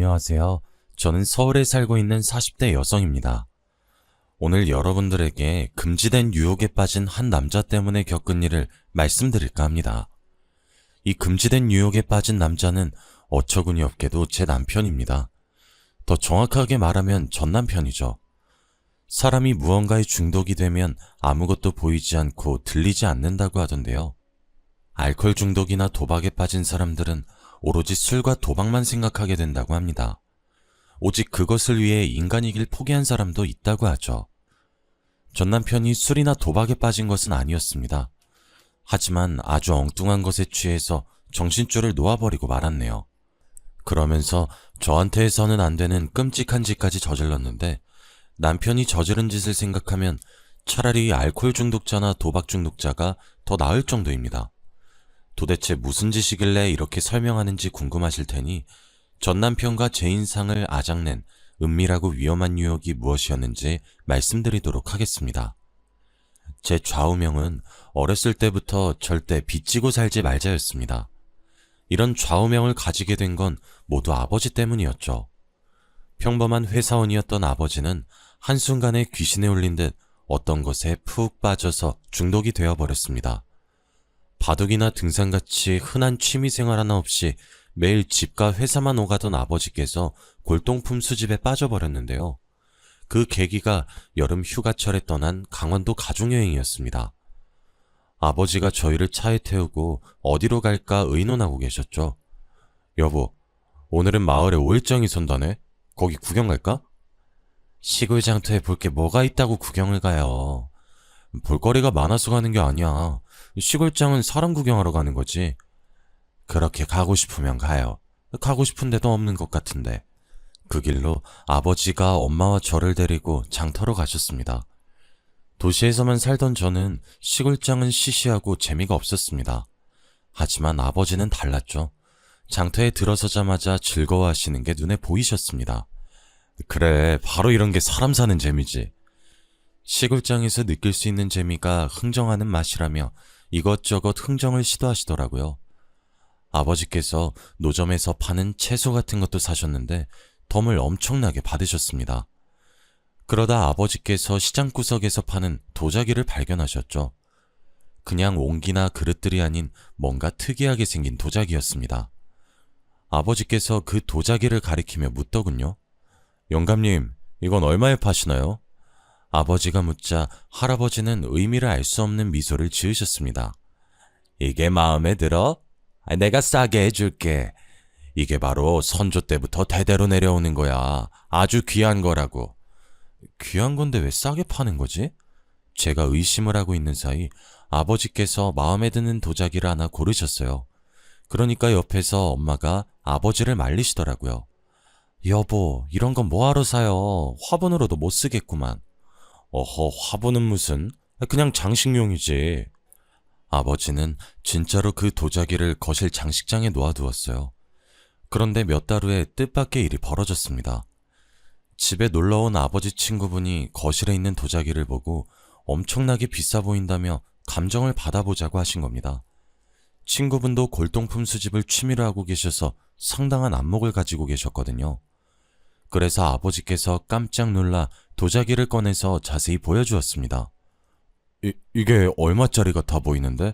안녕하세요. 저는 서울에 살고 있는 40대 여성입니다. 오늘 여러분들에게 금지된 유혹에 빠진 한 남자 때문에 겪은 일을 말씀드릴까 합니다. 이 금지된 유혹에 빠진 남자는 어처구니 없게도 제 남편입니다. 더 정확하게 말하면 전 남편이죠. 사람이 무언가에 중독이 되면 아무것도 보이지 않고 들리지 않는다고 하던데요. 알코올 중독이나 도박에 빠진 사람들은 오로지 술과 도박만 생각하게 된다고 합니다. 오직 그것을 위해 인간이길 포기한 사람도 있다고 하죠. 전 남편이 술이나 도박에 빠진 것은 아니었습니다. 하지만 아주 엉뚱한 것에 취해서 정신줄을 놓아버리고 말았네요. 그러면서 저한테 해서는 안 되는 끔찍한 짓까지 저질렀는데, 남편이 저지른 짓을 생각하면 차라리 알코올 중독자나 도박 중독자가 더 나을 정도입니다. 도대체 무슨 짓이길래 이렇게 설명하는지 궁금하실 테니 전 남편과 제 인상을 아작낸 은밀하고 위험한 유혹이 무엇이었는지 말씀드리도록 하겠습니다. 제 좌우명은 어렸을 때부터 절대 빚지고 살지 말자였습니다. 이런 좌우명을 가지게 된 건 모두 아버지 때문이었죠. 평범한 회사원이었던 아버지는 한순간에 귀신에 울린 듯 어떤 것에 푹 빠져서 중독이 되어버렸습니다. 바둑이나 등산같이 흔한 취미생활 하나 없이 매일 집과 회사만 오가던 아버지께서 골동품 수집에 빠져버렸는데요. 그 계기가 여름 휴가철에 떠난 강원도 가족여행이었습니다. 아버지가 저희를 차에 태우고 어디로 갈까 의논하고 계셨죠. 여보, 오늘은 마을에 오일장이 선다네? 거기 구경 갈까? 시골 장터에 볼 게 뭐가 있다고 구경을 가요. 볼거리가 많아서 가는 게 아니야. 시골장은 사람 구경하러 가는 거지. 그렇게 가고 싶으면 가요. 가고 싶은 데도 없는 것 같은데. 그 길로 아버지가 엄마와 저를 데리고 장터로 가셨습니다. 도시에서만 살던 저는 시골장은 시시하고 재미가 없었습니다. 하지만 아버지는 달랐죠. 장터에 들어서자마자 즐거워하시는 게 눈에 보이셨습니다. 그래, 바로 이런 게 사람 사는 재미지. 시골장에서 느낄 수 있는 재미가 흥정하는 맛이라며 이것저것 흥정을 시도하시더라고요. 아버지께서 노점에서 파는 채소 같은 것도 사셨는데 덤을 엄청나게 받으셨습니다. 그러다 아버지께서 시장 구석에서 파는 도자기를 발견하셨죠. 그냥 옹기나 그릇들이 아닌 뭔가 특이하게 생긴 도자기였습니다. 아버지께서 그 도자기를 가리키며 묻더군요. 영감님, 이건 얼마에 파시나요? 아버지가 묻자 할아버지는 의미를 알 수 없는 미소를 지으셨습니다. 이게 마음에 들어? 내가 싸게 해줄게. 이게 바로 선조 때부터 대대로 내려오는 거야. 아주 귀한 거라고. 귀한 건데 왜 싸게 파는 거지? 제가 의심을 하고 있는 사이 아버지께서 마음에 드는 도자기를 하나 고르셨어요. 그러니까 옆에서 엄마가 아버지를 말리시더라고요. 여보, 이런 건 뭐하러 사요? 화분으로도 못 쓰겠구만. 어허, 화분은 무슨? 그냥 장식용이지. 아버지는 진짜로 그 도자기를 거실 장식장에 놓아두었어요. 그런데 몇 달 후에 뜻밖의 일이 벌어졌습니다. 집에 놀러온 아버지 친구분이 거실에 있는 도자기를 보고 엄청나게 비싸 보인다며 감정을 받아보자고 하신 겁니다. 친구분도 골동품 수집을 취미로 하고 계셔서 상당한 안목을 가지고 계셨거든요. 그래서 아버지께서 깜짝 놀라 도자기를 꺼내서 자세히 보여주었습니다. 이게 얼마짜리 같아 보이는데?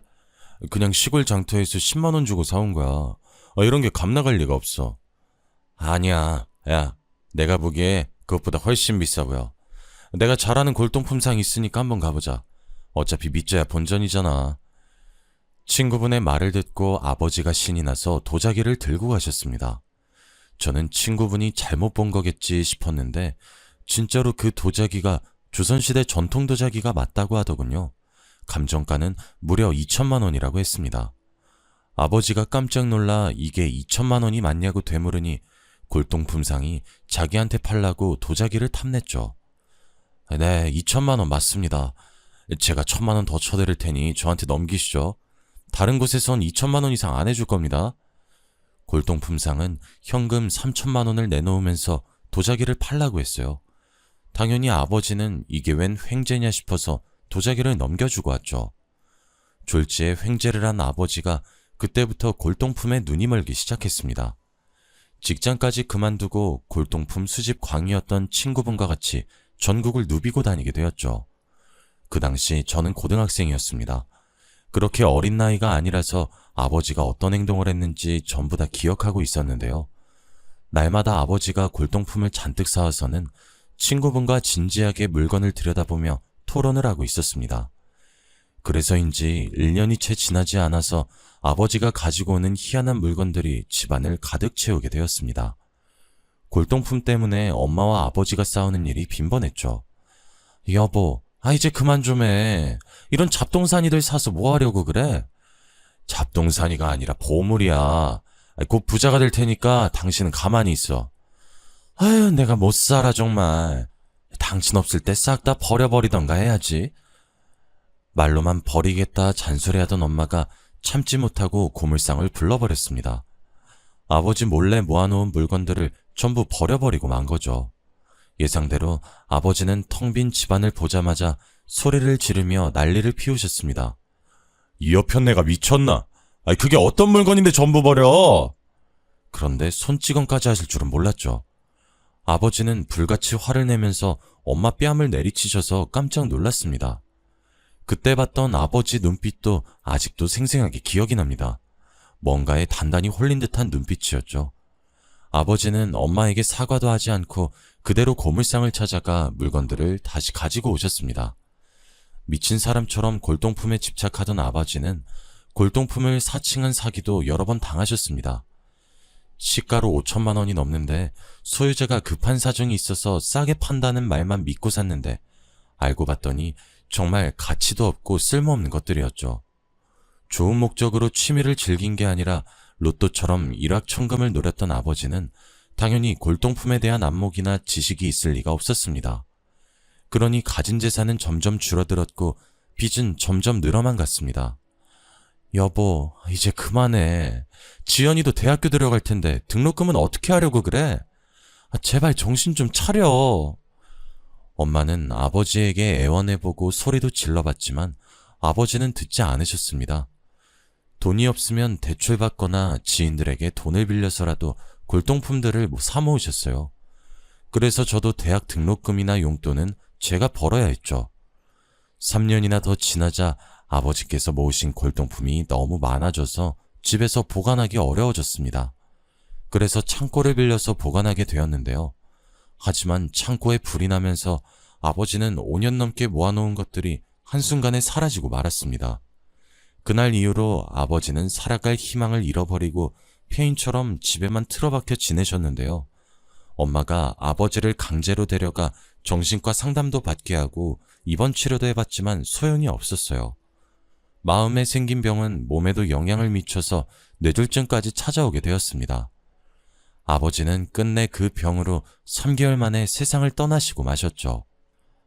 그냥 시골 장터에서 10만원 주고 사온 거야. 이런 게 값 나갈 리가 없어. 아니야. 야, 내가 보기에 그것보다 훨씬 비싸 보여. 내가 잘 아는 골동품상 있으니까 한번 가보자. 어차피 믿져야 본전이잖아. 친구분의 말을 듣고 아버지가 신이 나서 도자기를 들고 가셨습니다. 저는 친구분이 잘못 본 거겠지 싶었는데 진짜로 그 도자기가 조선시대 전통 도자기가 맞다고 하더군요. 감정가는 무려 2천만 원이라고 했습니다. 아버지가 깜짝 놀라 이게 2천만 원이 맞냐고 되물으니 골동품상이 자기한테 팔라고 도자기를 탐냈죠. 네, 2천만 원 맞습니다. 제가 1,000만 원 더 쳐드릴 테니 저한테 넘기시죠. 다른 곳에선 2천만 원 이상 안 해줄 겁니다. 골동품상은 현금 3천만 원을 내놓으면서 도자기를 팔라고 했어요. 당연히 아버지는 이게 웬 횡재냐 싶어서 도자기를 넘겨주고 왔죠. 졸지에 횡재를 한 아버지가 그때부터 골동품에 눈이 멀기 시작했습니다. 직장까지 그만두고 골동품 수집 광이었던 친구분과 같이 전국을 누비고 다니게 되었죠. 그 당시 저는 고등학생이었습니다. 그렇게 어린 나이가 아니라서 아버지가 어떤 행동을 했는지 전부 다 기억하고 있었는데요. 날마다 아버지가 골동품을 잔뜩 사와서는 친구분과 진지하게 물건을 들여다보며 토론을 하고 있었습니다. 그래서인지 1년이 채 지나지 않아서 아버지가 가지고 오는 희한한 물건들이 집안을 가득 채우게 되었습니다. 골동품 때문에 엄마와 아버지가 싸우는 일이 빈번했죠. 여보, 이제 그만 좀 해. 이런 잡동사니들 사서 뭐 하려고 그래? 잡동사니가 아니라 보물이야. 곧 부자가 될 테니까 당신은 가만히 있어. 아유, 내가 못 살아 정말. 당신 없을 때 싹 다 버려버리던가 해야지. 말로만 버리겠다 잔소리하던 엄마가 참지 못하고 고물상을 불러버렸습니다. 아버지 몰래 모아놓은 물건들을 전부 버려버리고 만 거죠. 예상대로 아버지는 텅 빈 집안을 보자마자 소리를 지르며 난리를 피우셨습니다. 이 여편네가 미쳤나? 그게 어떤 물건인데 전부 버려? 그런데 손찌검까지 하실 줄은 몰랐죠. 아버지는 불같이 화를 내면서 엄마 뺨을 내리치셔서 깜짝 놀랐습니다. 그때 봤던 아버지 눈빛도 아직도 생생하게 기억이 납니다. 뭔가에 단단히 홀린 듯한 눈빛이었죠. 아버지는 엄마에게 사과도 하지 않고 그대로 고물상을 찾아가 물건들을 다시 가지고 오셨습니다. 미친 사람처럼 골동품에 집착하던 아버지는 골동품을 사칭한 사기도 여러 번 당하셨습니다. 시가로 5천만 원이 넘는데 소유자가 급한 사정이 있어서 싸게 판다는 말만 믿고 샀는데 알고 봤더니 정말 가치도 없고 쓸모없는 것들이었죠. 좋은 목적으로 취미를 즐긴 게 아니라 로또처럼 일확천금을 노렸던 아버지는 당연히 골동품에 대한 안목이나 지식이 있을 리가 없었습니다. 그러니 가진 재산은 점점 줄어들었고 빚은 점점 늘어만 갔습니다. 여보, 이제 그만해. 지연이도 대학교 들어갈 텐데 등록금은 어떻게 하려고 그래? 제발 정신 좀 차려. 엄마는 아버지에게 애원해보고 소리도 질러봤지만 아버지는 듣지 않으셨습니다. 돈이 없으면 대출받거나 지인들에게 돈을 빌려서라도 골동품들을 사모으셨어요. 그래서 저도 대학 등록금이나 용돈은 제가 벌어야 했죠. 3년이나 더 지나자 아버지께서 모으신 골동품이 너무 많아져서 집에서 보관하기 어려워졌습니다. 그래서 창고를 빌려서 보관하게 되었는데요. 하지만 창고에 불이 나면서 아버지는 5년 넘게 모아놓은 것들이 한순간에 사라지고 말았습니다. 그날 이후로 아버지는 살아갈 희망을 잃어버리고 폐인처럼 집에만 틀어박혀 지내셨는데요. 엄마가 아버지를 강제로 데려가 정신과 상담도 받게 하고 입원 치료도 해봤지만 소용이 없었어요. 마음에 생긴 병은 몸에도 영향을 미쳐서 뇌졸중까지 찾아오게 되었습니다. 아버지는 끝내 그 병으로 3개월 만에 세상을 떠나시고 마셨죠.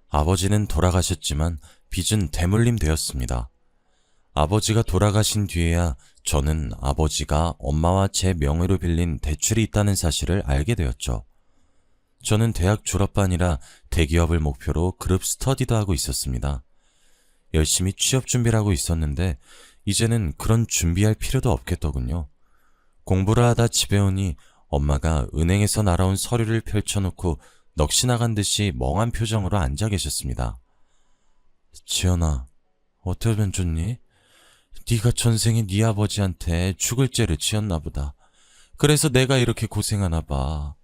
아버지는 돌아가셨지만 빚은 대물림 되었습니다. 아버지가 돌아가신 뒤에야 저는 아버지가 엄마와 제 명의로 빌린 대출이 있다는 사실을 알게 되었죠. 저는 대학 졸업반이라 대기업을 목표로 그룹 스터디도 하고 있었습니다. 열심히 취업 준비를 하고 있었는데 이제는 그런 준비할 필요도 없겠더군요. 공부를 하다 집에 오니 엄마가 은행에서 날아온 서류를 펼쳐놓고 넋이 나간 듯이 멍한 표정으로 앉아 계셨습니다. 지연아, 어쩌면 좋니? 네가 전생에 네 아버지한테 죽을 죄를 지었나 보다. 그래서 내가 이렇게 고생하나 봐.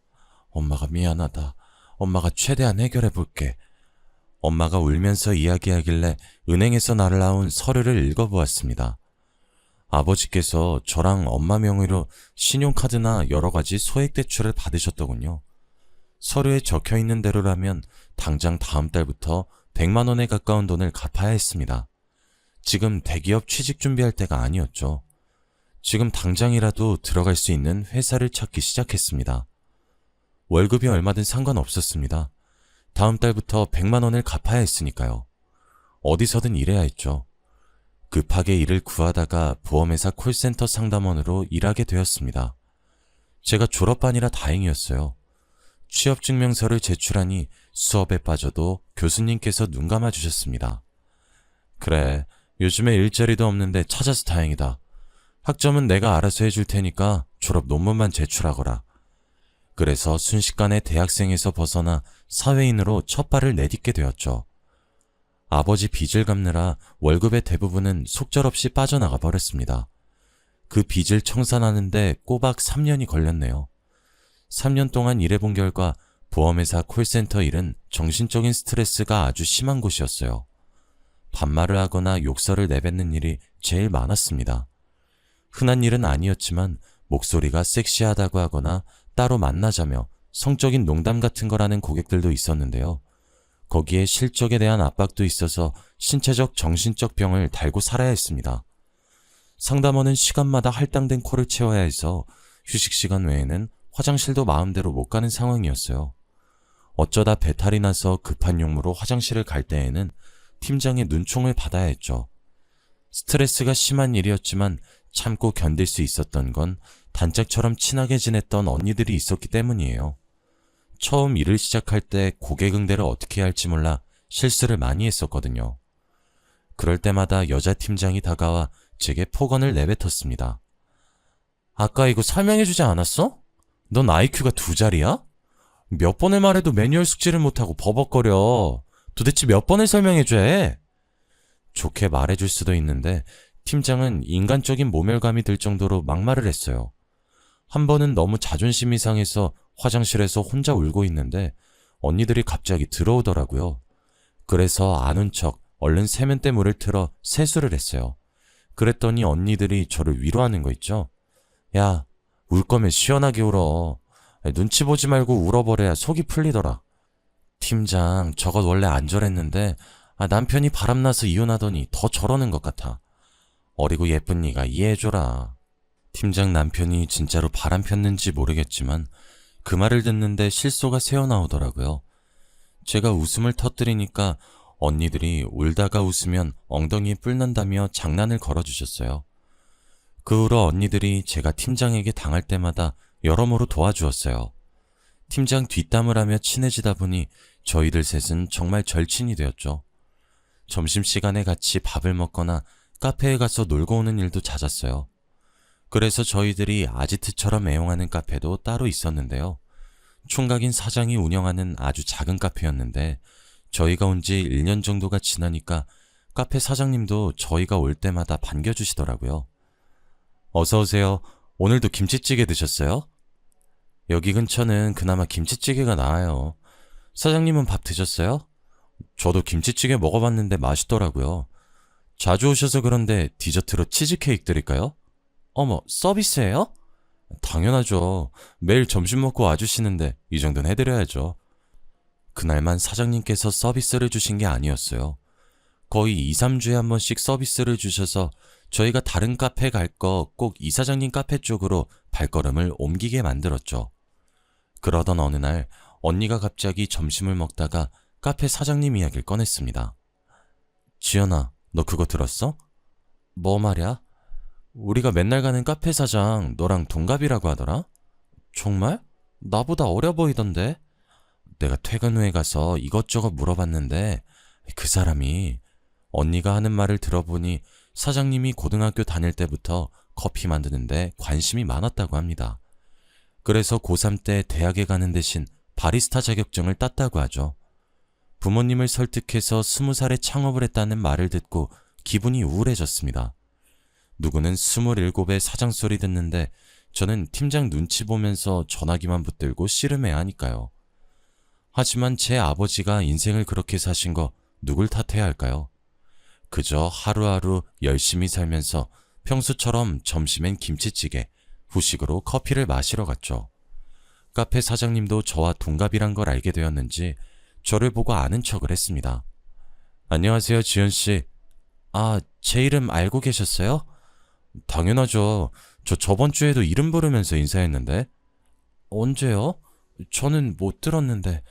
엄마가 미안하다. 엄마가 최대한 해결해 볼게. 엄마가 울면서 이야기하길래 은행에서 날아온 서류를 읽어보았습니다. 아버지께서 저랑 엄마 명의로 신용카드나 여러 가지 소액 대출을 받으셨더군요. 서류에 적혀있는 대로라면 당장 다음 달부터 100만 원에 가까운 돈을 갚아야 했습니다. 지금 대기업 취직 준비할 때가 아니었죠. 지금 당장이라도 들어갈 수 있는 회사를 찾기 시작했습니다. 월급이 얼마든 상관없었습니다. 다음 달부터 100만 원을 갚아야 했으니까요. 어디서든 일해야 했죠. 급하게 일을 구하다가 보험회사 콜센터 상담원으로 일하게 되었습니다. 제가 졸업반이라 다행이었어요. 취업증명서를 제출하니 수업에 빠져도 교수님께서 눈 감아주셨습니다. 그래, 요즘에 일자리도 없는데 찾아서 다행이다. 학점은 내가 알아서 해줄 테니까 졸업 논문만 제출하거라. 그래서 순식간에 대학생에서 벗어나 사회인으로 첫 발을 내딛게 되었죠. 아버지 빚을 갚느라 월급의 대부분은 속절없이 빠져나가 버렸습니다. 그 빚을 청산하는데 꼬박 3년이 걸렸네요. 3년 동안 일해본 결과 보험회사 콜센터 일은 정신적인 스트레스가 아주 심한 곳이었어요. 반말을 하거나 욕설을 내뱉는 일이 제일 많았습니다. 흔한 일은 아니었지만 목소리가 섹시하다고 하거나 따로 만나자며 성적인 농담 같은 거라는 고객들도 있었는데요. 거기에 실적에 대한 압박도 있어서 신체적, 정신적 병을 달고 살아야 했습니다. 상담원은 시간마다 할당된 코를 채워야 해서 휴식 시간 외에는 화장실도 마음대로 못 가는 상황이었어요. 어쩌다 배탈이 나서 급한 용무로 화장실을 갈 때에는 팀장의 눈총을 받아야 했죠. 스트레스가 심한 일이었지만 참고 견딜 수 있었던 건 단짝처럼 친하게 지냈던 언니들이 있었기 때문이에요. 처음 일을 시작할 때 고객 응대를 어떻게 해야 할지 몰라 실수를 많이 했었거든요. 그럴 때마다 여자 팀장이 다가와 제게 폭언을 내뱉었습니다. 아까 이거 설명해주지 않았어? 넌 IQ가 2자리야? 몇 번을 말해도 매뉴얼 숙지를 못하고 버벅거려. 도대체 몇 번을 설명해줘야 해? 좋게 말해줄 수도 있는데 팀장은 인간적인 모멸감이 들 정도로 막말을 했어요. 한 번은 너무 자존심이 상해서 화장실에서 혼자 울고 있는데 언니들이 갑자기 들어오더라고요. 그래서 아는 척 얼른 세면대 물을 틀어 세수를 했어요. 그랬더니 언니들이 저를 위로하는 거 있죠? 야, 울 거면 시원하게 울어. 눈치 보지 말고 울어버려야 속이 풀리더라. 팀장, 저것 원래 안 저랬는데 남편이 바람나서 이혼하더니 더 저러는 것 같아. 어리고 예쁜 네가 이해해줘라. 팀장 남편이 진짜로 바람 폈는지 모르겠지만 그 말을 듣는데 실소가 새어나오더라고요. 제가 웃음을 터뜨리니까 언니들이 울다가 웃으면 엉덩이에 뿔 난다며 장난을 걸어주셨어요. 그 후로 언니들이 제가 팀장에게 당할 때마다 여러모로 도와주었어요. 팀장 뒷담을 하며 친해지다 보니 저희들 셋은 정말 절친이 되었죠. 점심시간에 같이 밥을 먹거나 카페에 가서 놀고 오는 일도 잦았어요. 그래서 저희들이 아지트처럼 애용하는 카페도 따로 있었는데요. 총각인 사장이 운영하는 아주 작은 카페였는데 저희가 온 지 1년 정도가 지나니까 카페 사장님도 저희가 올 때마다 반겨주시더라고요. 어서 오세요. 오늘도 김치찌개 드셨어요? 여기 근처는 그나마 김치찌개가 나아요. 사장님은 밥 드셨어요? 저도 김치찌개 먹어봤는데 맛있더라고요. 자주 오셔서 그런데 디저트로 치즈케이크 드릴까요? 어머, 서비스예요? 당연하죠. 매일 점심 먹고 와주시는데 이 정도는 해드려야죠. 그날만 사장님께서 서비스를 주신 게 아니었어요. 거의 2, 3주에 한 번씩 서비스를 주셔서 저희가 다른 카페 갈 거 꼭 이사장님 카페 쪽으로 발걸음을 옮기게 만들었죠. 그러던 어느 날 언니가 갑자기 점심을 먹다가 카페 사장님 이야기를 꺼냈습니다. 지연아, 너 그거 들었어? 뭐 말이야? 우리가 맨날 가는 카페 사장 너랑 동갑이라고 하더라? 정말? 나보다 어려 보이던데? 내가 퇴근 후에 가서 이것저것 물어봤는데 그 사람이 언니가 하는 말을 들어보니 사장님이 고등학교 다닐 때부터 커피 만드는데 관심이 많았다고 합니다. 그래서 고3 때 대학에 가는 대신 바리스타 자격증을 땄다고 하죠. 부모님을 설득해서 20살에 창업을 했다는 말을 듣고 기분이 우울해졌습니다. 누구는 27에 사장 소리 듣는데 저는 팀장 눈치 보면서 전화기만 붙들고 씨름해야 하니까요. 하지만 제 아버지가 인생을 그렇게 사신 거 누굴 탓해야 할까요? 그저 하루하루 열심히 살면서 평소처럼 점심엔 김치찌개, 후식으로 커피를 마시러 갔죠. 카페 사장님도 저와 동갑이란 걸 알게 되었는지 저를 보고 아는 척을 했습니다. 안녕하세요, 지연씨. 아, 제 이름 알고 계셨어요? 당연하죠. 저 저번 주에도 이름 부르면서 인사했는데. 언제요? 저는 못 들었는데.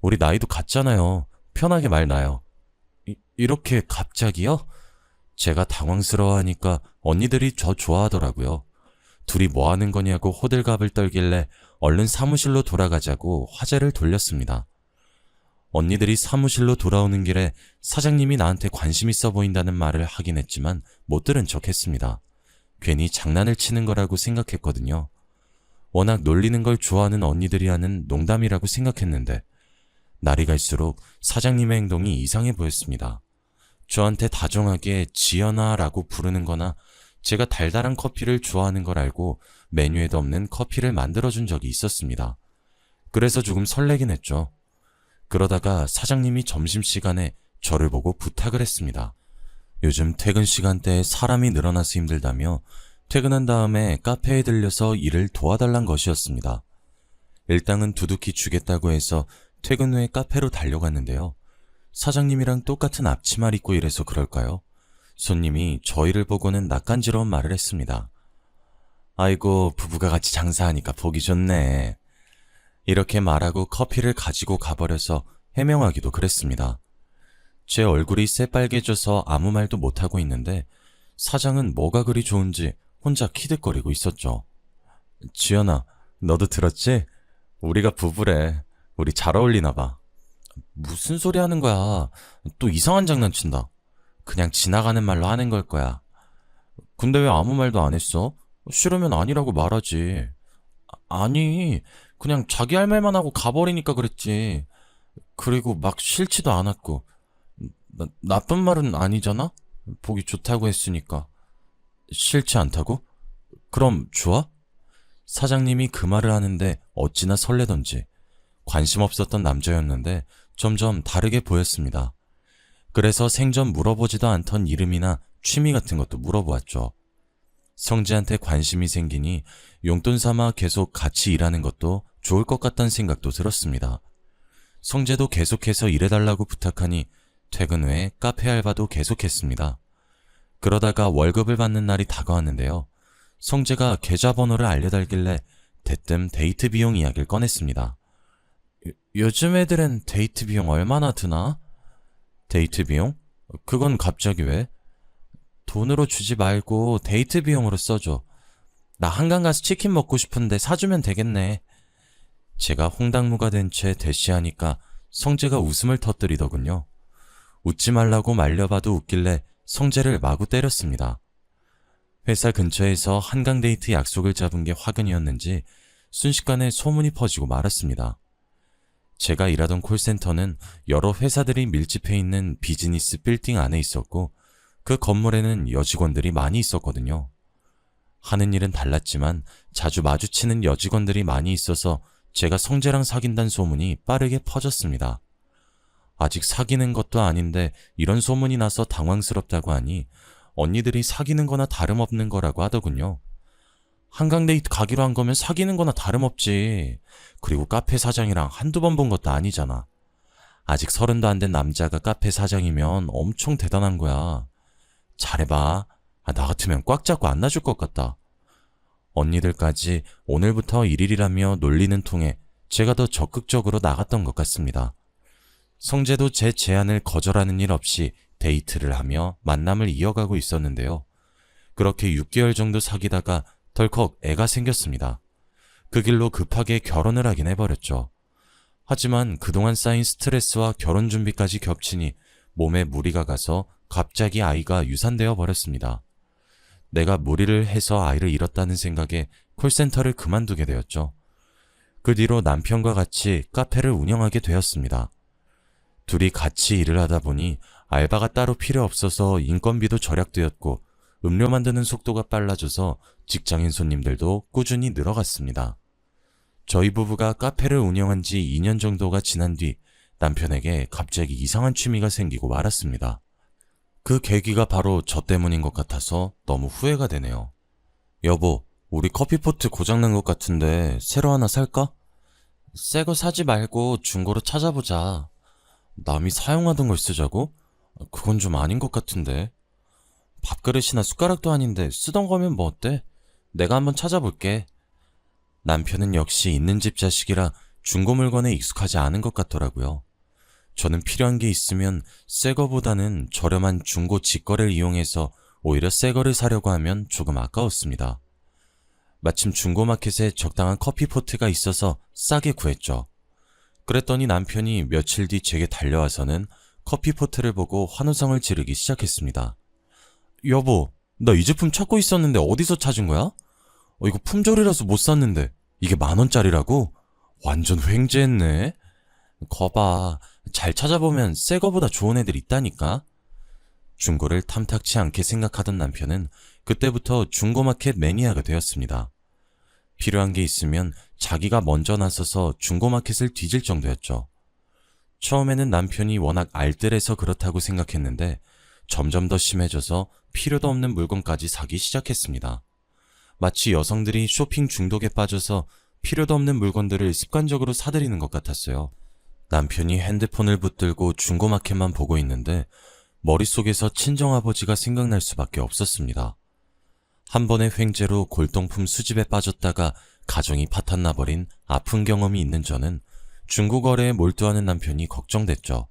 우리 나이도 같잖아요. 편하게 말 나요. 이렇게 갑자기요? 제가 당황스러워하니까 언니들이 저 좋아하더라고요. 둘이 뭐 하는 거냐고 호들갑을 떨길래 얼른 사무실로 돌아가자고 화제를 돌렸습니다. 언니들이 사무실로 돌아오는 길에 사장님이 나한테 관심 있어 보인다는 말을 하긴 했지만 못 들은 척 했습니다. 괜히 장난을 치는 거라고 생각했거든요. 워낙 놀리는 걸 좋아하는 언니들이 하는 농담이라고 생각했는데 날이 갈수록 사장님의 행동이 이상해 보였습니다. 저한테 다정하게 지연아라고 부르는 거나 제가 달달한 커피를 좋아하는 걸 알고 메뉴에도 없는 커피를 만들어준 적이 있었습니다. 그래서 조금 설레긴 했죠. 그러다가 사장님이 점심시간에 저를 보고 부탁을 했습니다. 요즘 퇴근 시간대에 사람이 늘어나서 힘들다며 퇴근한 다음에 카페에 들려서 일을 도와달란 것이었습니다. 일당은 두둑히 주겠다고 해서 퇴근 후에 카페로 달려갔는데요. 사장님이랑 똑같은 앞치마를 입고 일해서 그럴까요? 손님이 저희를 보고는 낯간지러운 말을 했습니다. 아이고, 부부가 같이 장사하니까 보기 좋네. 이렇게 말하고 커피를 가지고 가버려서 해명하기도 그랬습니다. 제 얼굴이 새빨개져서 아무 말도 못하고 있는데 사장은 뭐가 그리 좋은지 혼자 키득거리고 있었죠. 지연아, 너도 들었지? 우리가 부부래. 우리 잘 어울리나 봐. 무슨 소리 하는 거야? 또 이상한 장난친다. 그냥 지나가는 말로 하는 걸 거야. 근데 왜 아무 말도 안 했어? 싫으면 아니라고 말하지. 아니, 그냥 자기 할 말만 하고 가버리니까 그랬지. 그리고 막 싫지도 않았고. 나쁜 말은 아니잖아? 보기 좋다고 했으니까. 싫지 않다고? 그럼 좋아? 사장님이 그 말을 하는데 어찌나 설레던지 관심 없었던 남자였는데 점점 다르게 보였습니다. 그래서 생전 물어보지도 않던 이름이나 취미 같은 것도 물어보았죠. 성재한테 관심이 생기니 용돈 삼아 계속 같이 일하는 것도 좋을 것 같다는 생각도 들었습니다. 성재도 계속해서 일해달라고 부탁하니 퇴근 후에 카페 알바도 계속했습니다. 그러다가 월급을 받는 날이 다가왔는데요. 성재가 계좌번호를 알려달길래 대뜸 데이트 비용 이야기를 꺼냈습니다. 요즘 애들은 데이트 비용 얼마나 드나? 데이트 비용? 그건 갑자기 왜? 돈으로 주지 말고 데이트 비용으로 써줘. 나 한강 가서 치킨 먹고 싶은데 사주면 되겠네. 제가 홍당무가 된 채 대시하니까 성재가 웃음을 터뜨리더군요. 웃지 말라고 말려봐도 웃길래 성재를 마구 때렸습니다. 회사 근처에서 한강 데이트 약속을 잡은 게 화근이었는지 순식간에 소문이 퍼지고 말았습니다. 제가 일하던 콜센터는 여러 회사들이 밀집해 있는 비즈니스 빌딩 안에 있었고 그 건물에는 여직원들이 많이 있었거든요. 하는 일은 달랐지만 자주 마주치는 여직원들이 많이 있어서 제가 성재랑 사귄다는 소문이 빠르게 퍼졌습니다. 아직 사귀는 것도 아닌데 이런 소문이 나서 당황스럽다고 하니 언니들이 사귀는 거나 다름없는 거라고 하더군요. 한강 데이트 가기로 한 거면 사귀는 거나 다름없지. 그리고 카페 사장이랑 한두 번 본 것도 아니잖아. 아직 30도 안 된 남자가 카페 사장이면 엄청 대단한 거야. 잘해봐. 나 같으면 꽉 잡고 안 놔줄 것 같다. 언니들까지 오늘부터 1일이라며 놀리는 통에 제가 더 적극적으로 나갔던 것 같습니다. 성재도 제 제안을 거절하는 일 없이 데이트를 하며 만남을 이어가고 있었는데요. 그렇게 6개월 정도 사귀다가 덜컥 애가 생겼습니다. 그 길로 급하게 결혼을 하긴 해버렸죠. 하지만 그동안 쌓인 스트레스와 결혼 준비까지 겹치니 몸에 무리가 가서 갑자기 아이가 유산되어 버렸습니다. 내가 무리를 해서 아이를 잃었다는 생각에 콜센터를 그만두게 되었죠. 그 뒤로 남편과 같이 카페를 운영하게 되었습니다. 둘이 같이 일을 하다 보니 알바가 따로 필요 없어서 인건비도 절약되었고 음료 만드는 속도가 빨라져서 직장인 손님들도 꾸준히 늘어갔습니다. 저희 부부가 카페를 운영한 지 2년 정도가 지난 뒤 남편에게 갑자기 이상한 취미가 생기고 말았습니다. 그 계기가 바로 저 때문인 것 같아서 너무 후회가 되네요. 여보, 우리 커피포트 고장난 것 같은데 새로 하나 살까? 새 거 사지 말고 중고로 찾아보자. 남이 사용하던 걸 쓰자고? 그건 좀 아닌 것 같은데. 밥그릇이나 숟가락도 아닌데 쓰던 거면 뭐 어때? 내가 한번 찾아볼게. 남편은 역시 있는 집 자식이라 중고 물건에 익숙하지 않은 것 같더라고요. 저는 필요한 게 있으면 새 거보다는 저렴한 중고 직거래를 이용해서 오히려 새 거를 사려고 하면 조금 아까웠습니다. 마침 중고마켓에 적당한 커피포트가 있어서 싸게 구했죠. 그랬더니 남편이 며칠 뒤 제게 달려와서는 커피포트를 보고 환호성을 지르기 시작했습니다. 여보, 나 이 제품 찾고 있었는데 어디서 찾은 거야? 이거 품절이라서 못 샀는데. 이게 10,000원짜리라고? 완전 횡재했네. 거봐, 잘 찾아보면 새 거보다 좋은 애들 있다니까. 중고를 탐탁치 않게 생각하던 남편은 그때부터 중고마켓 매니아가 되었습니다. 필요한 게 있으면 자기가 먼저 나서서 중고마켓을 뒤질 정도였죠. 처음에는 남편이 워낙 알뜰해서 그렇다고 생각했는데 점점 더 심해져서 필요도 없는 물건까지 사기 시작했습니다. 마치 여성들이 쇼핑 중독에 빠져서 필요도 없는 물건들을 습관적으로 사들이는 것 같았어요. 남편이 핸드폰을 붙들고 중고마켓만 보고 있는데 머릿속에서 친정아버지가 생각날 수밖에 없었습니다. 한 번의 횡재로 골동품 수집에 빠졌다가 가정이 파탄나버린 아픈 경험이 있는 저는 중고거래에 몰두하는 남편이 걱정됐죠.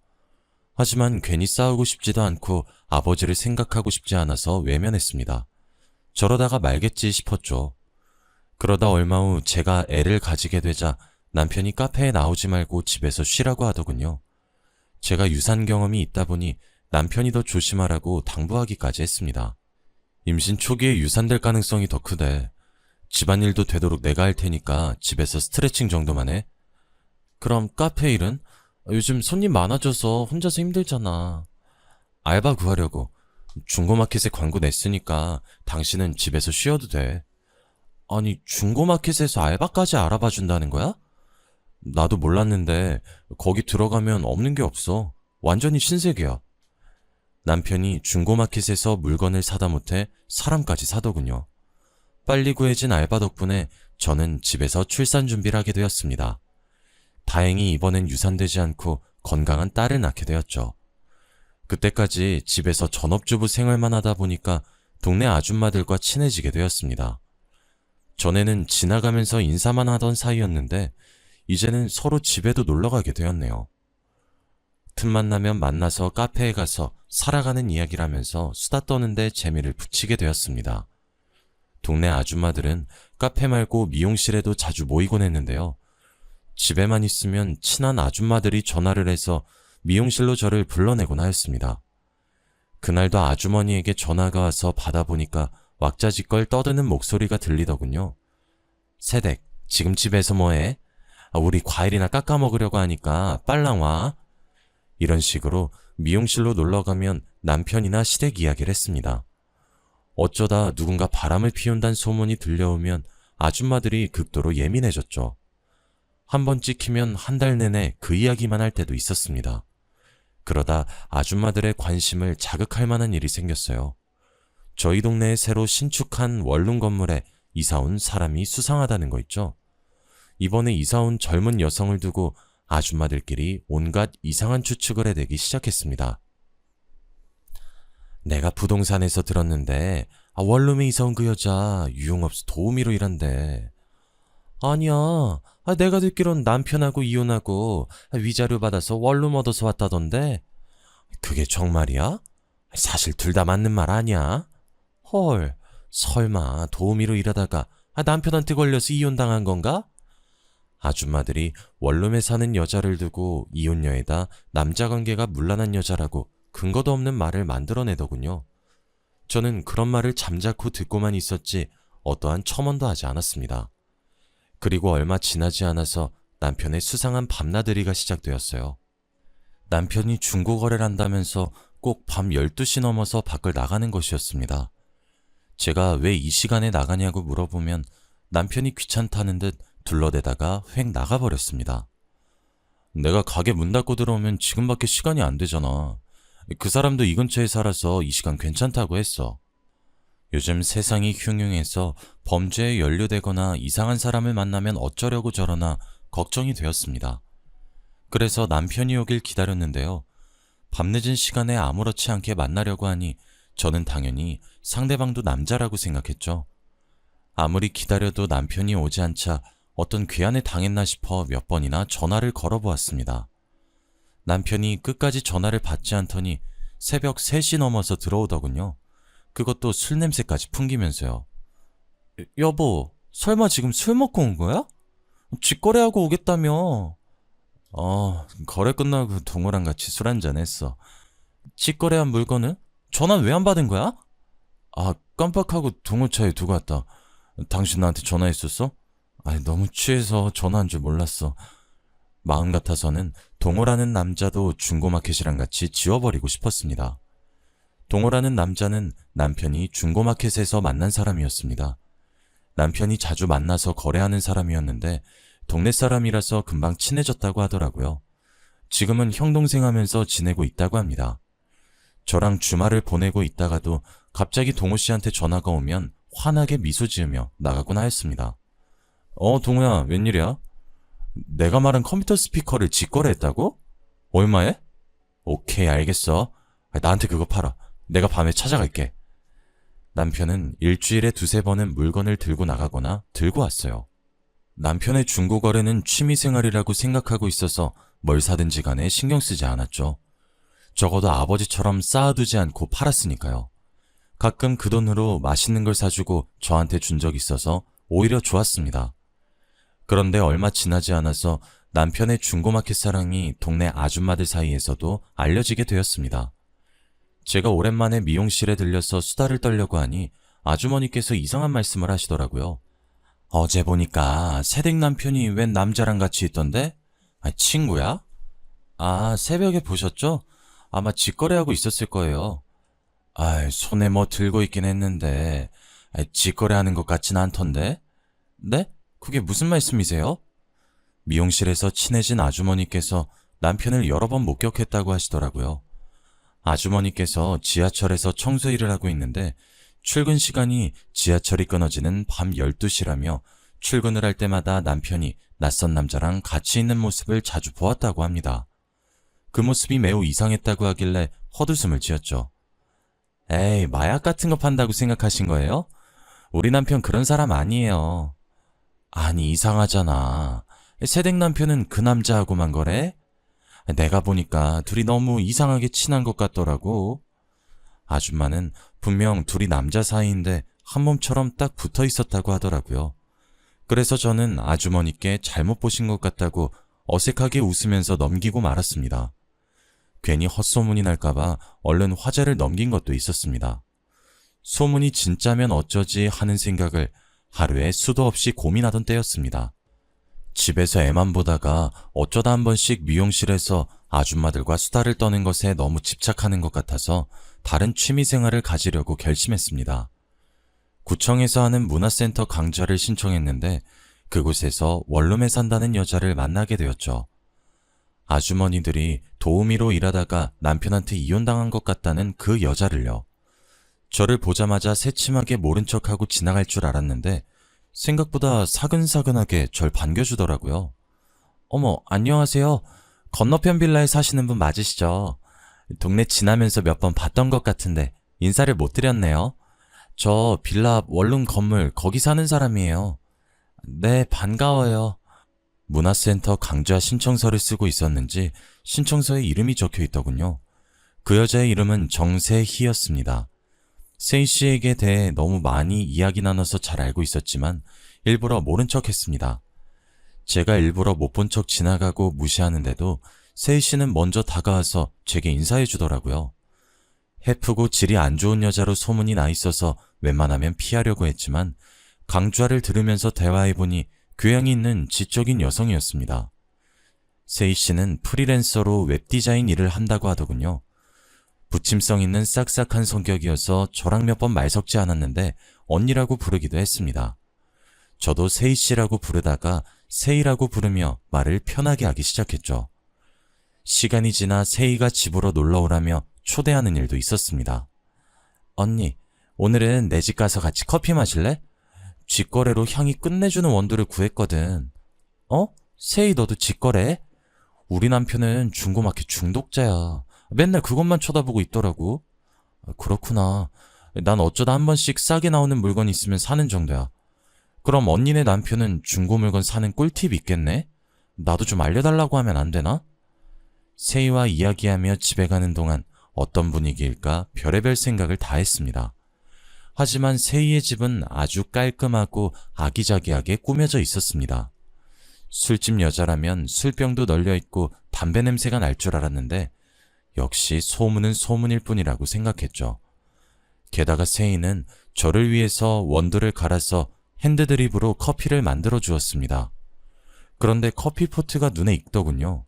하지만 괜히 싸우고 싶지도 않고 아버지를 생각하고 싶지 않아서 외면했습니다. 저러다가 말겠지 싶었죠. 그러다 얼마 후 제가 애를 가지게 되자 남편이 카페에 나오지 말고 집에서 쉬라고 하더군요. 제가 유산 경험이 있다 보니 남편이 더 조심하라고 당부하기까지 했습니다. 임신 초기에 유산될 가능성이 더 크대. 집안일도 되도록 내가 할 테니까 집에서 스트레칭 정도만 해. 그럼 카페 일은? 요즘 손님 많아져서 혼자서 힘들잖아. 알바 구하려고. 중고마켓에 광고 냈으니까 당신은 집에서 쉬어도 돼. 아니, 중고마켓에서 알바까지 알아봐 준다는 거야? 나도 몰랐는데 거기 들어가면 없는 게 없어. 완전히 신세계야. 남편이 중고마켓에서 물건을 사다 못해 사람까지 사더군요. 빨리 구해진 알바 덕분에 저는 집에서 출산 준비를 하게 되었습니다. 다행히 이번엔 유산되지 않고 건강한 딸을 낳게 되었죠. 그때까지 집에서 전업주부 생활만 하다 보니까 동네 아줌마들과 친해지게 되었습니다. 전에는 지나가면서 인사만 하던 사이였는데 이제는 서로 집에도 놀러가게 되었네요. 틈만 나면 만나서 카페에 가서 살아가는 이야기를 하면서 수다 떠는데 재미를 붙이게 되었습니다. 동네 아줌마들은 카페 말고 미용실에도 자주 모이곤 했는데요. 집에만 있으면 친한 아줌마들이 전화를 해서 미용실로 저를 불러내곤 하였습니다. 그날도 아주머니에게 전화가 와서 받아보니까 왁자지껄 떠드는 목소리가 들리더군요. 새댁, 지금 집에서 뭐해? 우리 과일이나 깎아 먹으려고 하니까 빨랑 와. 이런 식으로 미용실로 놀러가면 남편이나 시댁 이야기를 했습니다. 어쩌다 누군가 바람을 피운다는 소문이 들려오면 아줌마들이 극도로 예민해졌죠. 한 번 찍히면 한 달 내내 그 이야기만 할 때도 있었습니다. 그러다 아줌마들의 관심을 자극할 만한 일이 생겼어요. 저희 동네에 새로 신축한 원룸 건물에 이사온 사람이 수상하다는 거 있죠. 이번에 이사온 젊은 여성을 두고 아줌마들끼리 온갖 이상한 추측을 해대기 시작했습니다. 내가 부동산에서 들었는데 원룸에 이사온 그 여자 유흥업소 도우미로 일한대. 아니야, 내가 듣기론 남편하고 이혼하고 위자료 받아서 원룸 얻어서 왔다던데. 그게 정말이야? 사실 둘 다 맞는 말 아니야? 헐, 설마 도우미로 일하다가 남편한테 걸려서 이혼당한 건가? 아줌마들이 원룸에 사는 여자를 두고 이혼녀에다 남자관계가 문란한 여자라고 근거도 없는 말을 만들어내더군요. 저는 그런 말을 잠자코 듣고만 있었지 어떠한 첨언도 하지 않았습니다. 그리고 얼마 지나지 않아서 남편의 수상한 밤나들이가 시작되었어요. 남편이 중고거래를 한다면서 꼭 밤 12시 넘어서 밖을 나가는 것이었습니다. 제가 왜 이 시간에 나가냐고 물어보면 남편이 귀찮다는 듯 둘러대다가 휙 나가버렸습니다. 내가 가게 문 닫고 들어오면 지금밖에 시간이 안 되잖아. 그 사람도 이 근처에 살아서 이 시간 괜찮다고 했어. 요즘 세상이 흉흉해서 범죄에 연루되거나 이상한 사람을 만나면 어쩌려고 저러나 걱정이 되었습니다. 그래서 남편이 오길 기다렸는데요. 밤늦은 시간에 아무렇지 않게 만나려고 하니 저는 당연히 상대방도 남자라고 생각했죠. 아무리 기다려도 남편이 오지 않자 어떤 괴한에 당했나 싶어 몇 번이나 전화를 걸어보았습니다. 남편이 끝까지 전화를 받지 않더니 새벽 3시 넘어서 들어오더군요. 그것도 술 냄새까지 풍기면서요. 여보, 설마 지금 술 먹고 온 거야? 쥐거래하고 오겠다며. 거래 끝나고 동호랑 같이 술 한잔 했어. 쥐거래한 물건은? 전화 왜 안 받은 거야? 깜빡하고 동호차에 두고 왔다. 당신 나한테 전화했었어? 너무 취해서 전화한 줄 몰랐어. 마음 같아서는 동호라는 남자도 중고마켓이랑 같이 지워버리고 싶었습니다. 동호라는 남자는 남편이 중고마켓에서 만난 사람이었습니다. 남편이 자주 만나서 거래하는 사람이었는데 동네 사람이라서 금방 친해졌다고 하더라고요. 지금은 형동생 하면서 지내고 있다고 합니다. 저랑 주말을 보내고 있다가도 갑자기 동호 씨한테 전화가 오면 환하게 미소 지으며 나가곤 하였습니다. 동호야, 웬일이야? 내가 말한 컴퓨터 스피커를 직거래했다고? 얼마에? 오케이, 알겠어. 나한테 그거 팔아. 내가 밤에 찾아갈게. 남편은 일주일에 2~3번은 물건을 들고 나가거나 들고 왔어요. 남편의 중고거래는 취미생활이라고 생각하고 있어서 뭘 사든지 간에 신경 쓰지 않았죠. 적어도 아버지처럼 쌓아두지 않고 팔았으니까요. 가끔 그 돈으로 맛있는 걸 사주고 저한테 준 적이 있어서 오히려 좋았습니다. 그런데 얼마 지나지 않아서 남편의 중고마켓 사랑이 동네 아줌마들 사이에서도 알려지게 되었습니다. 제가 오랜만에 미용실에 들려서 수다를 떨려고 하니 아주머니께서 이상한 말씀을 하시더라고요. 어제 보니까 새댁 남편이 웬 남자랑 같이 있던데? 친구야? 새벽에 보셨죠? 아마 직거래하고 있었을 거예요. 손에 뭐 들고 있긴 했는데 직거래하는 것 같진 않던데? 네? 그게 무슨 말씀이세요? 미용실에서 친해진 아주머니께서 남편을 여러 번 목격했다고 하시더라고요. 아주머니께서 지하철에서 청소 일을 하고 있는데 출근 시간이 지하철이 끊어지는 밤 12시라며 출근을 할 때마다 남편이 낯선 남자랑 같이 있는 모습을 자주 보았다고 합니다. 그 모습이 매우 이상했다고 하길래 헛웃음을 지었죠. 에이, 마약 같은 거 판다고 생각하신 거예요? 우리 남편 그런 사람 아니에요. 아니, 이상하잖아. 새댁 남편은 그 남자하고만 거래? 내가 보니까 둘이 너무 이상하게 친한 것 같더라고. 아줌마는 분명 둘이 남자 사이인데 한 몸처럼 딱 붙어 있었다고 하더라고요. 그래서 저는 아주머니께 잘못 보신 것 같다고 어색하게 웃으면서 넘기고 말았습니다. 괜히 헛소문이 날까봐 얼른 화제를 넘긴 것도 있었습니다. 소문이 진짜면 어쩌지 하는 생각을 하루에 수도 없이 고민하던 때였습니다. 집에서 애만 보다가 어쩌다 한 번씩 미용실에서 아줌마들과 수다를 떠는 것에 너무 집착하는 것 같아서 다른 취미생활을 가지려고 결심했습니다. 구청에서 하는 문화센터 강좌를 신청했는데 그곳에서 원룸에 산다는 여자를 만나게 되었죠. 아주머니들이 도우미로 일하다가 남편한테 이혼당한 것 같다는 그 여자를요. 저를 보자마자 새침하게 모른 척하고 지나갈 줄 알았는데 생각보다 사근사근하게 절 반겨주더라고요. 어머, 안녕하세요. 건너편 빌라에 사시는 분 맞으시죠? 동네 지나면서 몇 번 봤던 것 같은데 인사를 못 드렸네요. 저 빌라 원룸 건물 거기 사는 사람이에요. 네, 반가워요. 문화센터 강좌 신청서를 쓰고 있었는지 신청서에 이름이 적혀 있더군요. 그 여자의 이름은 정세희였습니다. 세희 씨에게 대해 너무 많이 이야기 나눠서 잘 알고 있었지만 일부러 모른 척 했습니다. 제가 일부러 못 본 척 지나가고 무시하는데도 세희 씨는 먼저 다가와서 제게 인사해 주더라고요. 해프고 질이 안 좋은 여자로 소문이 나 있어서 웬만하면 피하려고 했지만 강좌를 들으면서 대화해보니 교양이 있는 지적인 여성이었습니다. 세희 씨는 프리랜서로 웹디자인 일을 한다고 하더군요. 부침성 있는 싹싹한 성격이어서 저랑 몇 번 말 섞지 않았는데 언니라고 부르기도 했습니다. 저도 세희 씨라고 부르다가 세희라고 부르며 말을 편하게 하기 시작했죠. 시간이 지나 세희가 집으로 놀러 오라며 초대하는 일도 있었습니다. 언니, 오늘은 내 집 가서 같이 커피 마실래? 직거래로 향이 끝내주는 원두를 구했거든. 세희 너도 직거래? 우리 남편은 중고마켓 중독자야. 맨날 그것만 쳐다보고 있더라고. 그렇구나. 난 어쩌다 한 번씩 싸게 나오는 물건 있으면 사는 정도야. 그럼 언니네 남편은 중고 물건 사는 꿀팁 있겠네? 나도 좀 알려달라고 하면 안 되나? 세희와 이야기하며 집에 가는 동안 어떤 분위기일까 별의별 생각을 다 했습니다. 하지만 세희의 집은 아주 깔끔하고 아기자기하게 꾸며져 있었습니다. 술집 여자라면 술병도 널려있고 담배 냄새가 날 줄 알았는데 역시 소문은 소문일 뿐이라고 생각했죠. 게다가 세희는 저를 위해서 원두를 갈아서 핸드드립으로 커피를 만들어 주었습니다. 그런데 커피포트가 눈에 익더군요.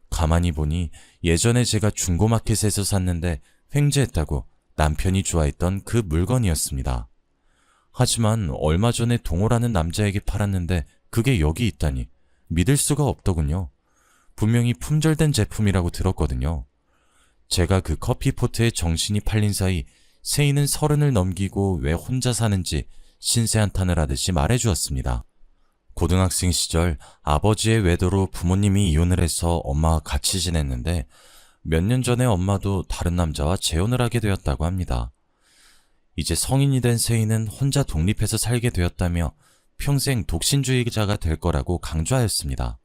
가만히 보니 예전에 제가 중고마켓에서 샀는데 횡재했다고 남편이 좋아했던 그 물건이었습니다. 하지만 얼마 전에 동호라는 남자에게 팔았는데 그게 여기 있다니 믿을 수가 없더군요. 분명히 품절된 제품이라고 들었거든요. 제가 그 커피포트에 정신이 팔린 사이 세이는 30을 넘기고 왜 혼자 사는지 신세한탄을 하듯이 말해주었습니다. 고등학생 시절 아버지의 외도로 부모님이 이혼을 해서 엄마와 같이 지냈는데 몇 년 전에 엄마도 다른 남자와 재혼을 하게 되었다고 합니다. 이제 성인이 된 세이는 혼자 독립해서 살게 되었다며 평생 독신주의자가 될 거라고 강조하였습니다.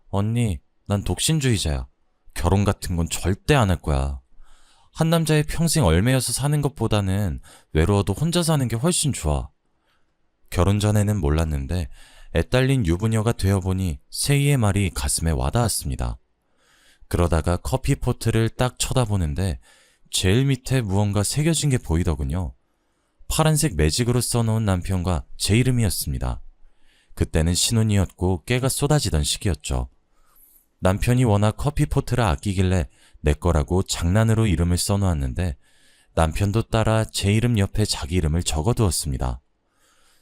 언니, 난 독신주의자야. 결혼 같은 건 절대 안 할 거야. 한 남자의 평생 얽매여서 사는 것보다는 외로워도 혼자 사는 게 훨씬 좋아. 결혼 전에는 몰랐는데 애딸린 유부녀가 되어보니 세이의 말이 가슴에 와닿았습니다. 그러다가 커피포트를 딱 쳐다보는데 제일 밑에 무언가 새겨진 게 보이더군요. 파란색 매직으로 써놓은 남편과 제 이름이었습니다. 그때는 신혼이었고 깨가 쏟아지던 시기였죠. 남편이 워낙 커피포트를 아끼길래 내 거라고 장난으로 이름을 써놓았는데 남편도 따라 제 이름 옆에 자기 이름을 적어두었습니다.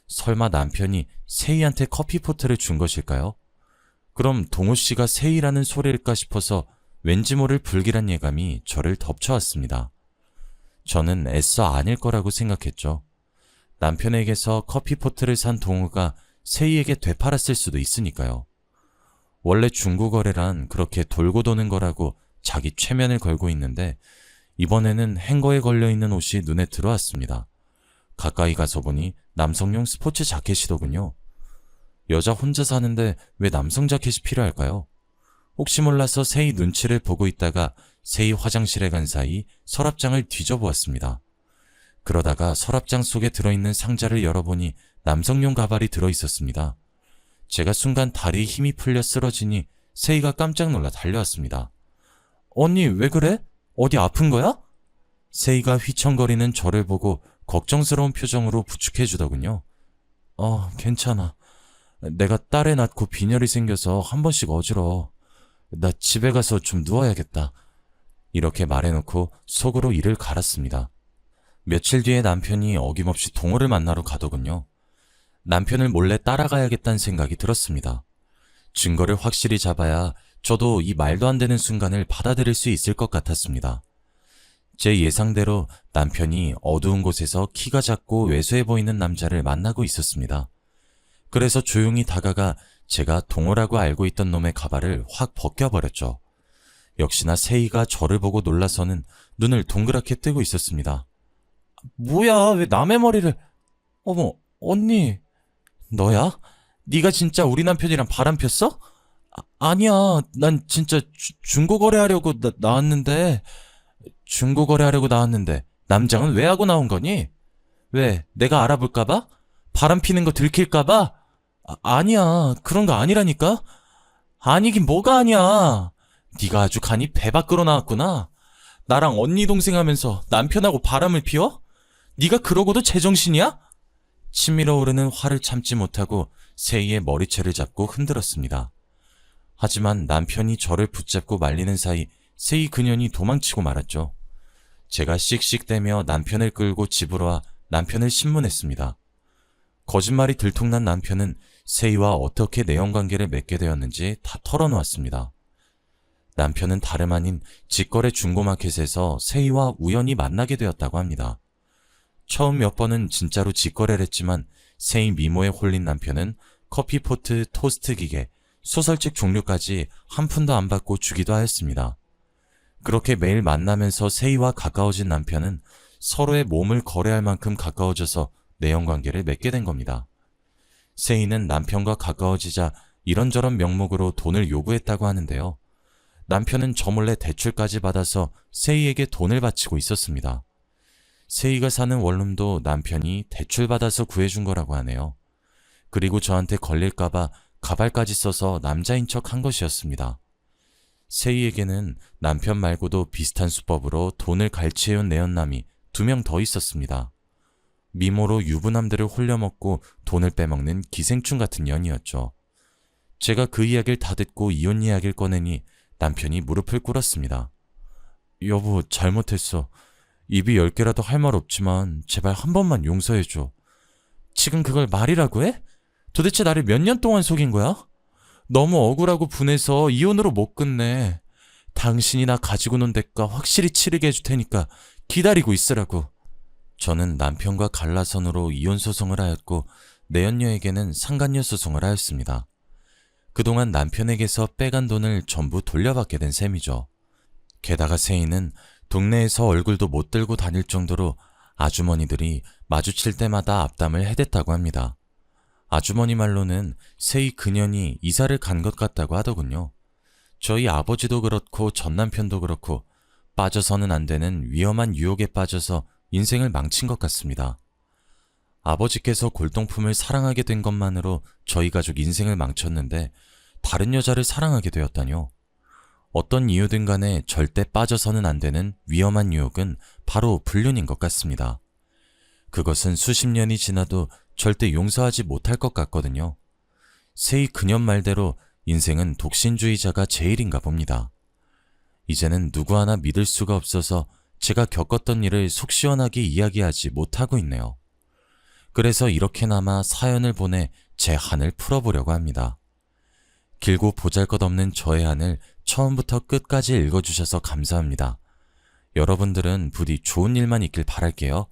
설마 남편이 세이한테 커피포트를 준 것일까요? 그럼 동호씨가 세이라는 소리일까 싶어서 왠지 모를 불길한 예감이 저를 덮쳐왔습니다. 저는 애써 아닐 거라고 생각했죠. 남편에게서 커피포트를 산 동호가 세이에게 되팔았을 수도 있으니까요. 원래 중고거래란 그렇게 돌고 도는 거라고 자기 최면을 걸고 있는데 이번에는 행거에 걸려있는 옷이 눈에 들어왔습니다. 가까이 가서 보니 남성용 스포츠 자켓이더군요. 여자 혼자 사는데 왜 남성 자켓이 필요할까요? 혹시 몰라서 세이 눈치를 보고 있다가 세이 화장실에 간 사이 서랍장을 뒤져보았습니다. 그러다가 서랍장 속에 들어있는 상자를 열어보니 남성용 가발이 들어있었습니다. 제가 순간 다리에 힘이 풀려 쓰러지니 세이가 깜짝 놀라 달려왔습니다. 언니, 왜 그래? 어디 아픈 거야? 세이가 휘청거리는 저를 보고 걱정스러운 표정으로 부축해주더군요. 괜찮아. 내가 딸애 낳고 빈혈이 생겨서 한 번씩 어지러워. 나 집에 가서 좀 누워야겠다. 이렇게 말해놓고 속으로 이를 갈았습니다. 며칠 뒤에 남편이 어김없이 동호를 만나러 가더군요. 남편을 몰래 따라가야겠다는 생각이 들었습니다. 증거를 확실히 잡아야 저도 이 말도 안 되는 순간을 받아들일 수 있을 것 같았습니다. 제 예상대로 남편이 어두운 곳에서 키가 작고 왜소해 보이는 남자를 만나고 있었습니다. 그래서 조용히 다가가 제가 동호라고 알고 있던 놈의 가발을 확 벗겨버렸죠. 역시나 세이가 저를 보고 놀라서는 눈을 동그랗게 뜨고 있었습니다. 뭐야, 왜 남의 머리를... 어머, 언니... 너야? 네가 진짜 우리 남편이랑 바람 폈어? 아니야, 난 진짜 중고거래하려고 나왔는데... 중고거래하려고 나왔는데 남장은 왜 하고 나온 거니? 왜, 내가 알아볼까봐? 바람 피는 거 들킬까봐? 아니야, 그런 거 아니라니까? 아니긴 뭐가 아니야. 네가 아주 간이 배 밖으로 나왔구나. 나랑 언니 동생 하면서 남편하고 바람을 피워? 네가 그러고도 제정신이야? 치밀어 오르는 화를 참지 못하고 세이의 머리채를 잡고 흔들었습니다. 하지만 남편이 저를 붙잡고 말리는 사이 세이 그년이 도망치고 말았죠. 제가 씩씩대며 남편을 끌고 집으로 와 남편을 신문했습니다. 거짓말이 들통난 남편은 세이와 어떻게 내연관계를 맺게 되었는지 다 털어놓았습니다. 남편은 다름 아닌 직거래 중고마켓에서 세이와 우연히 만나게 되었다고 합니다. 처음 몇 번은 진짜로 직거래를 했지만 세이 미모에 홀린 남편은 커피포트, 토스트 기계, 소설책 종류까지 한 푼도 안 받고 주기도 하였습니다. 그렇게 매일 만나면서 세이와 가까워진 남편은 서로의 몸을 거래할 만큼 가까워져서 내연관계를 맺게 된 겁니다. 세이는 남편과 가까워지자 이런저런 명목으로 돈을 요구했다고 하는데요. 남편은 저 몰래 대출까지 받아서 세이에게 돈을 바치고 있었습니다. 세이가 사는 원룸도 남편이 대출받아서 구해준 거라고 하네요. 그리고 저한테 걸릴까봐 가발까지 써서 남자인 척 한 것이었습니다. 세이에게는 남편 말고도 비슷한 수법으로 돈을 갈취해온 내연남이 2명 더 있었습니다. 미모로 유부남들을 홀려먹고 돈을 빼먹는 기생충 같은 년이었죠. 제가 그 이야기를 다 듣고 이혼 이야기를 꺼내니 남편이 무릎을 꿇었습니다. 여보, 잘못했어. 입이 10개라도 할 말 없지만 제발 한 번만 용서해줘. 지금 그걸 말이라고 해? 도대체 나를 몇 년 동안 속인 거야? 너무 억울하고 분해서 이혼으로 못 끝내. 당신이 나 가지고 논 대가 확실히 치르게 해줄 테니까 기다리고 있으라고. 저는 남편과 갈라선으로 이혼 소송을 하였고 내연녀에게는 상간녀 소송을 하였습니다. 그동안 남편에게서 빼간 돈을 전부 돌려받게 된 셈이죠. 게다가 세희는 동네에서 얼굴도 못 들고 다닐 정도로 아주머니들이 마주칠 때마다 앞담을 해댔다고 합니다. 아주머니 말로는 세희 그년이 이사를 간 것 같다고 하더군요. 저희 아버지도 그렇고 전 남편도 그렇고 빠져서는 안 되는 위험한 유혹에 빠져서 인생을 망친 것 같습니다. 아버지께서 골동품을 사랑하게 된 것만으로 저희 가족 인생을 망쳤는데 다른 여자를 사랑하게 되었다뇨. 어떤 이유든 간에 절대 빠져서는 안 되는 위험한 유혹은 바로 불륜인 것 같습니다. 그것은 수십 년이 지나도 절대 용서하지 못할 것 같거든요. 세희 그년 말대로 인생은 독신주의자가 제일인가 봅니다. 이제는 누구 하나 믿을 수가 없어서 제가 겪었던 일을 속 시원하게 이야기하지 못하고 있네요. 그래서 이렇게나마 사연을 보내 제 한을 풀어보려고 합니다. 길고 보잘것없는 저의 한을 처음부터 끝까지 읽어주셔서 감사합니다. 여러분들은 부디 좋은 일만 있길 바랄게요.